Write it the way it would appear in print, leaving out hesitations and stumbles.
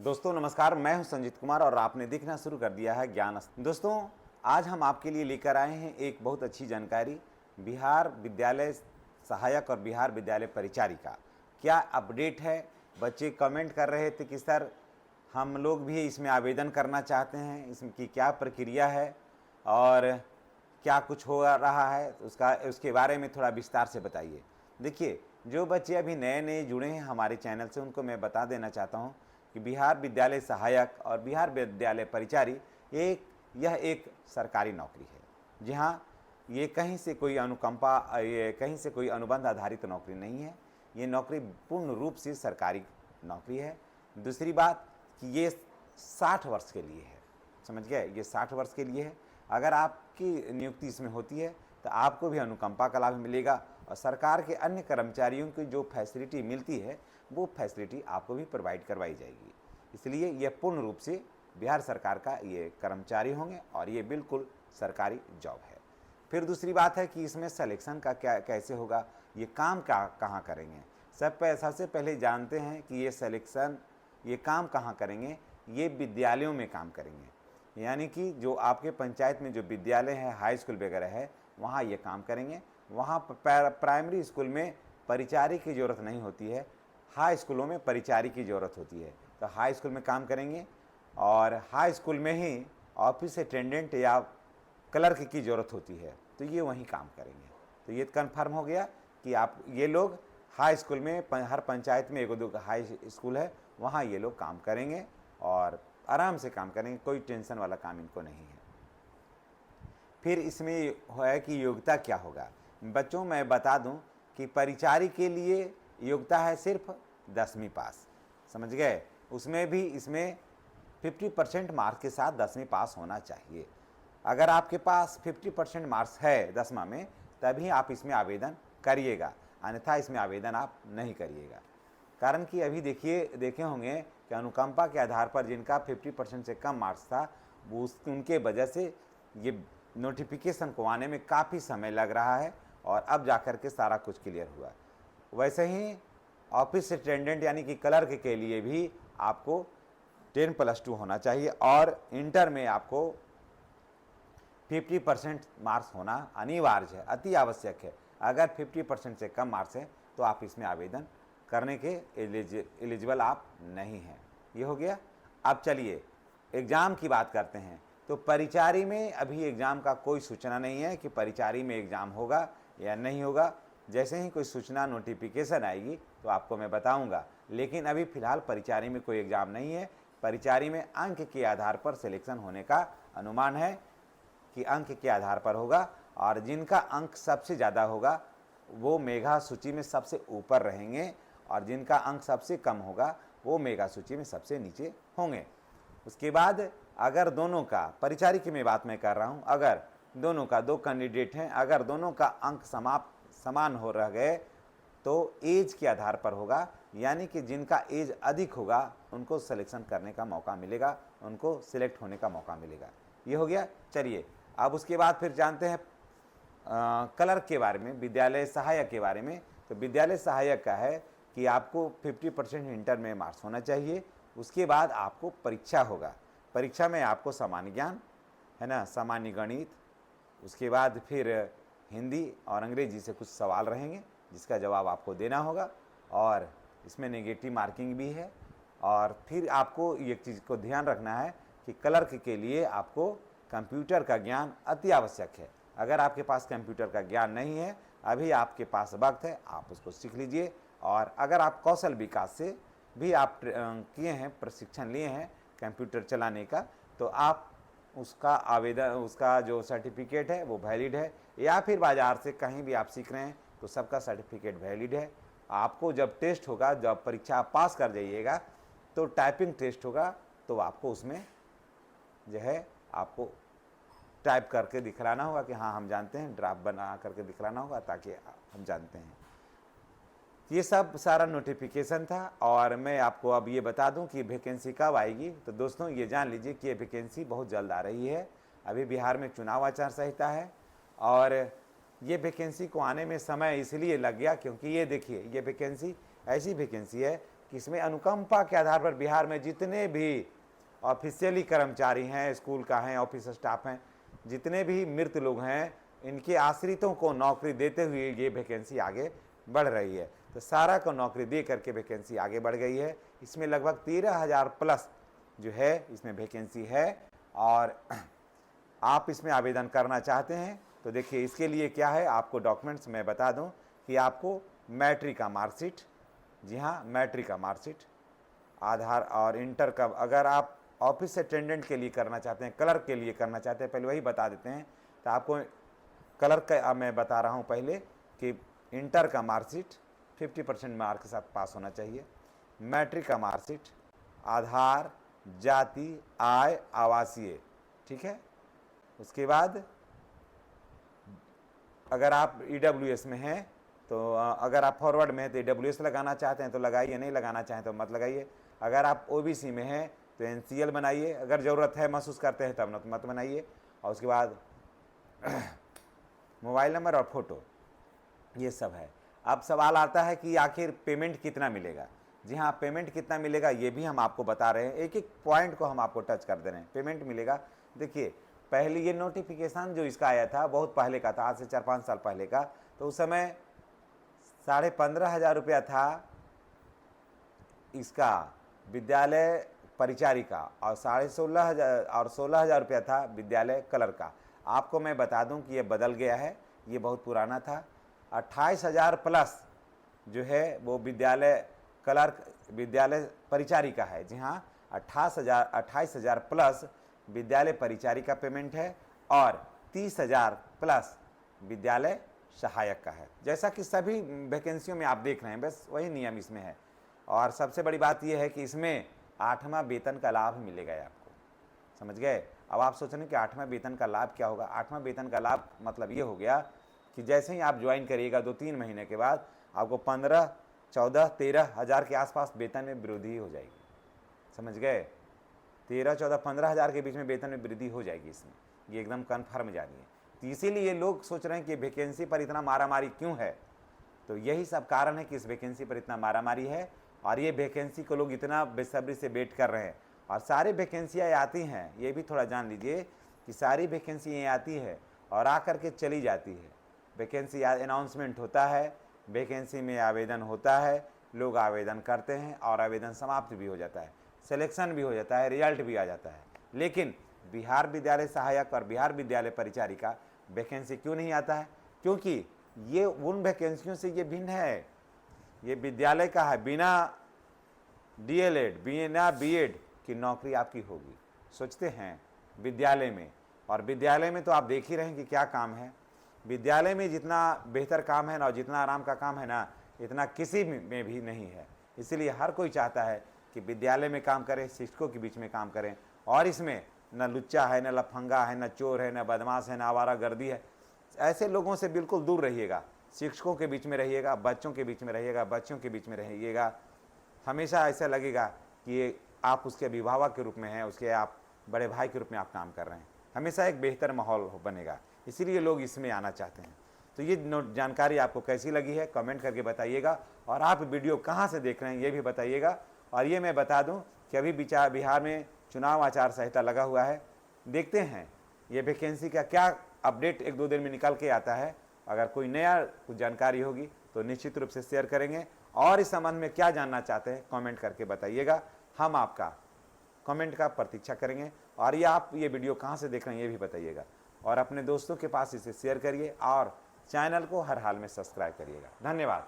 दोस्तों नमस्कार, मैं हूं संजीत कुमार और आपने देखना शुरू कर दिया है ज्ञान। दोस्तों आज हम आपके लिए लेकर आए हैं एक बहुत अच्छी जानकारी। बिहार विद्यालय सहायक और बिहार विद्यालय परिचारी का क्या अपडेट है। बच्चे कमेंट कर रहे थे कि सर हम लोग भी इसमें आवेदन करना चाहते हैं, इसकी क्या प्रक्रिया है और क्या कुछ हो रहा है, उसके बारे में थोड़ा विस्तार से बताइए। देखिए, जो बच्चे अभी नए नए जुड़े हैं हमारे चैनल से उनको मैं बता देना चाहता हूं कि बिहार विद्यालय सहायक और बिहार विद्यालय परिचारी यह एक सरकारी नौकरी है। जी हाँ, ये कहीं से कोई अनुकंपा, ये कहीं से कोई अनुबंध आधारित नौकरी नहीं है। ये नौकरी पूर्ण रूप से सरकारी नौकरी है। दूसरी बात कि ये 60 वर्ष के लिए है, समझ गए, ये 60 वर्ष के लिए है। अगर आपकी नियुक्ति इसमें होती है तो आपको भी अनुकंपा का लाभ मिलेगा और सरकार के अन्य कर्मचारियों की जो फैसिलिटी मिलती है वो फैसिलिटी आपको भी प्रोवाइड करवाई जाएगी। इसलिए यह पूर्ण रूप से बिहार सरकार का ये कर्मचारी होंगे और ये बिल्कुल सरकारी जॉब है। फिर दूसरी बात है कि इसमें सिलेक्शन का क्या कैसे होगा, ये काम कहाँ करेंगे। सबसे पहले जानते हैं कि ये काम कहाँ करेंगे। ये विद्यालयों में काम करेंगे, यानी कि जो आपके पंचायत में जो विद्यालय है, हाई स्कूल वगैरह है, वहाँ ये काम करेंगे। वहाँ प्राइमरी स्कूल में परिचारी की ज़रूरत नहीं होती है, हाई स्कूलों में परिचारी की ज़रूरत होती है। तो हाई स्कूल में काम करेंगे और हाई स्कूल में ही ऑफिस अटेंडेंट या क्लर्क की ज़रूरत होती है, तो ये वहीं काम करेंगे। तो ये कन्फर्म हो गया कि आप ये लोग हाई स्कूल में, हर पंचायत में 1-2 हाई स्कूल है, वहाँ ये लोग काम करेंगे और आराम से काम करेंगे, कोई टेंशन वाला काम इनको नहीं है। फिर इसमें है कि योग्यता क्या होगा। बच्चों मैं बता दूं कि परिचारी के लिए योग्यता है सिर्फ 10वीं पास, समझ गए। उसमें भी इसमें 50% मार्क्स के साथ 10वीं पास होना चाहिए। अगर आपके पास 50% मार्क्स है 10वां में तभी आप इसमें आवेदन करिएगा, अन्यथा इसमें आवेदन आप नहीं करिएगा। कारण कि अभी देखे होंगे कि अनुकंपा के आधार पर जिनका 50% से कम मार्क्स था वो उनके वजह से ये नोटिफिकेशन को आने में काफ़ी समय लग रहा है और अब जाकर के सारा कुछ क्लियर हुआ। वैसे ही ऑफिस अटेंडेंट यानी कि क्लर्क के लिए भी आपको 10+2 होना चाहिए और इंटर में आपको 50% मार्क्स होना अनिवार्य है, अति आवश्यक है। अगर 50% से कम मार्क्स है तो आप इसमें आवेदन करने के एलिजिबल आप नहीं हैं। ये हो गया। अब चलिए एग्ज़ाम की बात करते हैं। तो परिचारी में अभी एग्ज़ाम का कोई सूचना नहीं है कि परिचारी में एग्ज़ाम होगा या नहीं होगा। जैसे ही कोई सूचना नोटिफिकेशन आएगी तो आपको मैं बताऊंगा, लेकिन अभी फ़िलहाल परिचारी में कोई एग्ज़ाम नहीं है। परिचारी में अंक के आधार पर सिलेक्शन होने का अनुमान है कि अंक के आधार पर होगा और जिनका अंक सबसे ज़्यादा होगा वो मेगा सूची में सबसे ऊपर रहेंगे और जिनका अंक सबसे कम होगा वो मेगा सूची में सबसे नीचे होंगे। उसके बाद अगर दोनों का, परिचारी की मैं बात मैं कर रहा हूँ, अगर दोनों का, 2 कैंडिडेट हैं, अगर दोनों का अंक समान हो रह गए तो एज के आधार पर होगा, यानी कि जिनका एज अधिक होगा उनको सिलेक्शन करने का मौका मिलेगा, उनको सिलेक्ट होने का मौका मिलेगा। ये हो गया। चलिए अब उसके बाद फिर जानते हैं क्लर्क के बारे में, विद्यालय सहायक के बारे में। तो विद्यालय सहायक का है कि आपको 50% इंटर में मार्क्स होना चाहिए। उसके बाद आपको परीक्षा होगा। परीक्षा में आपको सामान्य ज्ञान है ना, सामान्य गणित, उसके बाद फिर हिंदी और अंग्रेजी से कुछ सवाल रहेंगे जिसका जवाब आपको देना होगा और इसमें नेगेटिव मार्किंग भी है। और फिर आपको एक चीज़ को ध्यान रखना है कि क्लर्क के लिए आपको कंप्यूटर का ज्ञान अति आवश्यक है। अगर आपके पास कंप्यूटर का ज्ञान नहीं है, अभी आपके पास वक्त है, आप उसको सीख लीजिए। और अगर आप कौशल विकास से भी आप किए हैं, प्रशिक्षण लिए हैं कंप्यूटर चलाने का, तो आप उसका जो सर्टिफिकेट है वो वैलिड है, या फिर बाज़ार से कहीं भी आप सीख रहे हैं तो सबका सर्टिफिकेट वैलिड है। आपको जब टेस्ट होगा, जब परीक्षा आप पास कर जाइएगा तो टाइपिंग टेस्ट होगा, तो आपको उसमें जो है आपको टाइप करके दिखलाना होगा कि हाँ हम जानते हैं, ड्राफ्ट बना करके दिखलाना होगा ताकि हम जानते हैं। ये सब सारा नोटिफिकेशन था और मैं आपको अब ये बता दूं कि वैकेंसी कब आएगी। तो दोस्तों ये जान लीजिए कि ये वैकेंसी बहुत जल्द आ रही है। अभी बिहार में चुनाव आचार संहिता है और ये वैकेंसी को आने में समय इसलिए लग गया क्योंकि ये देखिए, ये वैकेंसी ऐसी वैकेंसी है कि इसमें अनुकंपा के आधार पर बिहार में जितने भी ऑफिशियली कर्मचारी हैं, स्कूल का हैं, ऑफिस स्टाफ हैं, जितने भी मृत लोग हैं, इनके आश्रितों को नौकरी देते हुए ये वैकेंसी आगे बढ़ रही है। तो सारा को नौकरी दे करके वैकेंसी आगे बढ़ गई है। इसमें लगभग 13,000 प्लस जो है इसमें वैकेंसी है। और आप इसमें आवेदन करना चाहते हैं तो देखिए इसके लिए क्या है, आपको डॉक्यूमेंट्स मैं बता दूं कि आपको मैट्रिक का मार्कशीट, जी हाँ मैट्रिक का मार्कशीट, आधार और इंटर का, अगर आप ऑफिस अटेंडेंट के लिए करना चाहते हैं, क्लर्क के लिए करना चाहते हैं, पहले वही बता देते हैं। तो आपको क्लर्क का मैं बता रहा हूँ पहले कि इंटर का मार्कशीट 50% मार्क के साथ पास होना चाहिए, मैट्रिक का मार्कशीट, आधार, जाति, आय, आवासीय, ठीक है। उसके बाद अगर आप EWS में हैं तो अगर आप फॉरवर्ड में हैं तो EWS लगाना चाहते हैं तो लगाइए, नहीं लगाना चाहें तो मत लगाइए। अगर आप OBC में हैं तो NCL बनाइए, अगर ज़रूरत है महसूस करते हैं तब मत बनाइए। और उसके बाद मोबाइल नंबर और फोटो, ये सब है। अब सवाल आता है कि आखिर पेमेंट कितना मिलेगा। जी हाँ, पेमेंट कितना मिलेगा ये भी हम आपको बता रहे हैं, एक एक पॉइंट को हम आपको टच कर दे रहे हैं। पेमेंट मिलेगा, देखिए पहले ये नोटिफिकेशन जो इसका आया था बहुत पहले का था, आज से 4-5 साल पहले का, तो उस समय 15,500 रुपया था इसका विद्यालय परिचारिका और 16,500 और 16,000 रुपया था विद्यालय क्लर्क का। आपको मैं बता दूं कि ये बदल गया है, ये बहुत पुराना था। 28,000 प्लस जो है वो विद्यालय क्लर्क, विद्यालय परिचारिका है। जी हाँ, 28,000 प्लस विद्यालय परिचारिका पेमेंट है और 30,000 प्लस विद्यालय सहायक का है। जैसा कि सभी वैकेंसियों में आप देख रहे हैं, बस वही नियम इसमें है। और सबसे बड़ी बात यह है कि इसमें 8वां वेतन का लाभ मिलेगा आपको, समझ गए। अब आप सोच रहे हैं कि 8वां वेतन का लाभ क्या होगा। 8वां वेतन का लाभ मतलब ये हो गया कि जैसे ही आप ज्वाइन करिएगा 2-3 महीने के बाद आपको 15, 14, 13 हज़ार के आसपास वेतन में वृद्धि हो जाएगी, समझ गए। 13, 14, 15 हज़ार के बीच में वेतन में वृद्धि हो जाएगी इसमें, ये एकदम कन्फर्म जानिए। तो इसीलिए लोग सोच रहे हैं कि वैकेंसी पर इतना मारामारी क्यों है, तो यही सब कारण है कि इस वैकेंसी पर इतना मारामारी है। और ये वैकेंसी को लोग इतना बेसब्री से वेट कर रहे हैं। और सारी वैकेंसियाँ आती हैं, ये भी थोड़ा जान लीजिए कि सारी वैकेंसियाँ आती है और आकर के चली जाती है। वैकेंसी अनाउंसमेंट होता है, वैकेंसी में आवेदन होता है, लोग आवेदन करते हैं और आवेदन समाप्त भी हो जाता है, सिलेक्शन भी हो जाता है, रिजल्ट भी आ जाता है। लेकिन बिहार विद्यालय सहायक और बिहार विद्यालय परिचारिका वैकेंसी क्यों नहीं आता है? क्योंकि ये उन वैकेंसियों से ये भिन्न है। ये विद्यालय का है, बिना DLED, बिना BEd की नौकरी आपकी होगी। सोचते हैं विद्यालय में, और विद्यालय में तो आप देख ही रहे हैं कि क्या काम है। विद्यालय में जितना बेहतर काम है ना और जितना आराम का काम है ना, इतना किसी में भी नहीं है। इसलिए हर कोई चाहता है कि विद्यालय में काम करें, शिक्षकों के बीच में काम करें। और इसमें न लुच्चा है, न लफंगा है, न चोर है, न बदमाश है, न आवारागर्दी है। ऐसे लोगों से बिल्कुल दूर रहिएगा। शिक्षकों के बीच में रहिएगा, बच्चों के बीच में रहिएगा, बच्चों के बीच में रहिएगा। हमेशा ऐसा लगेगा कि ये आप उसके अभिभावक के रूप में हैं, उसके आप बड़े भाई के रूप में आप काम कर रहे हैं। हमेशा एक बेहतर माहौल बनेगा, इसीलिए लोग इसमें आना चाहते हैं। तो ये जानकारी आपको कैसी लगी है कमेंट करके बताइएगा। और आप वीडियो कहाँ से देख रहे हैं ये भी बताइएगा। और ये मैं बता दूं कि अभी बिहार में चुनाव आचार संहिता लगा हुआ है। देखते हैं ये वैकेंसी का क्या अपडेट 1-2 दिन में निकल के आता है। अगर कोई नया कुछ जानकारी होगी तो निश्चित रूप से शेयर करेंगे। और इस संबंध में क्या जानना चाहते हैं कमेंट करके बताइएगा, हम आपका कमेंट का प्रतीक्षा करेंगे। और ये आप ये वीडियो कहाँ से देख रहे हैं ये भी बताइएगा। और अपने दोस्तों के पास इसे शेयर करिए और चैनल को हर हाल में सब्सक्राइब करिएगा। धन्यवाद।